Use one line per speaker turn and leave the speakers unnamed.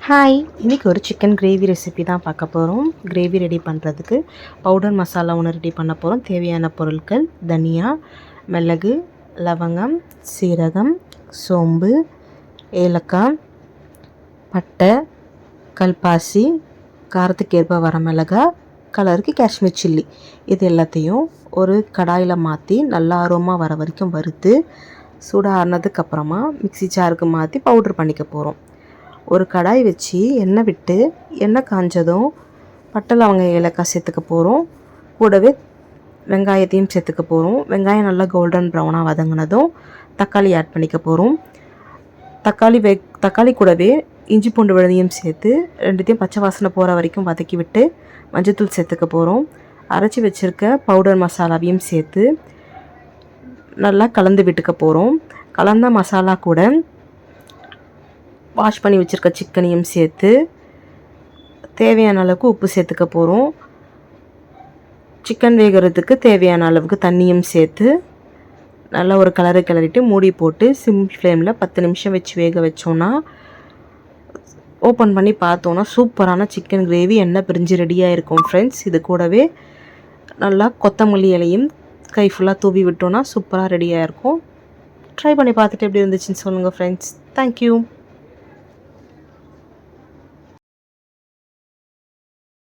Hi, இன்றைக்கி ஒரு chicken gravy recipe தான் பார்க்க போகிறோம். கிரேவி ரெடி பண்ணுறதுக்கு பவுடர் மசாலா ஒன்று ரெடி பண்ண போகிறோம். தேவையான பொருட்கள்: தனியா, மிளகு, லவங்கம், சீரகம், சோம்பு, ஏலக்காய், பட்டை, கல்பாசி, காரத்துக்கு ஏற்ப வரமிளகாய், கலருக்கு காஷ்மீர் சில்லி. இது எல்லாத்தையும் ஒரு கடாயில் மாற்றி நல்லா ஆர்வமாக வர வரைக்கும் வறுத்து சூடாக ஆறினதுக்கப்புறமா மிக்ஸி ஜாருக்கு மாற்றி பவுட்ரு பண்ணிக்க போகிறோம். ஒரு கடாய் வச்சு எண்ணெய் விட்டு எண்ணெய் காஞ்சதும் பட்டை, லவங்கம், ஏலக்காய் சேர்த்துக்க போகிறோம். கூடவே வெங்காயத்தையும் சேர்த்துக்க போகிறோம். வெங்காயம் நல்லா கோல்டன் ப்ரௌனாக வதங்கினதும் தக்காளி ஆட் பண்ணிக்க போகிறோம். தக்காளி கூடவே இஞ்சி பூண்டு விழுதையும் சேர்த்து ரெண்டுத்தையும் பச்சை வாசனை போகிற வரைக்கும் வதக்கி விட்டு மஞ்சத்தூள் சேர்த்துக்க போகிறோம். அரைச்சி வச்சுருக்க பவுடர் மசாலாவையும் சேர்த்து நல்லா கலந்து விட்டுக்க போகிறோம். கலந்த மசாலா கூட வாஷ் பண்ணி வச்சுருக்க சிக்கனையும் சேர்த்து தேவையான அளவுக்கு உப்பு சேர்த்துக்க போகிறோம். சிக்கன் வேகிறதுக்கு தேவையான அளவுக்கு தண்ணியும் சேர்த்து நல்லா ஒரு கிளறிட்டு மூடி போட்டு சிம் ஃப்ளேமில் 10 நிமிஷம் வச்சு வேக வச்சோன்னா ஓப்பன் பண்ணி பார்த்தோன்னா சூப்பரான சிக்கன் கிரேவி எண்ணெய் பிரிஞ்சு ரெடியாக இருக்கும் ஃப்ரெண்ட்ஸ். இது கூடவே நல்லா கொத்தமல்லி இலையும் கை ஃபுல்லாக தூவி விட்டோன்னா சூப்பராக ரெடியாக இருக்கும். ட்ரை பண்ணி பார்த்துட்டு எப்படி இருந்துச்சுன்னு சொல்லுங்கள் ஃப்ரெண்ட்ஸ். தேங்க்யூ.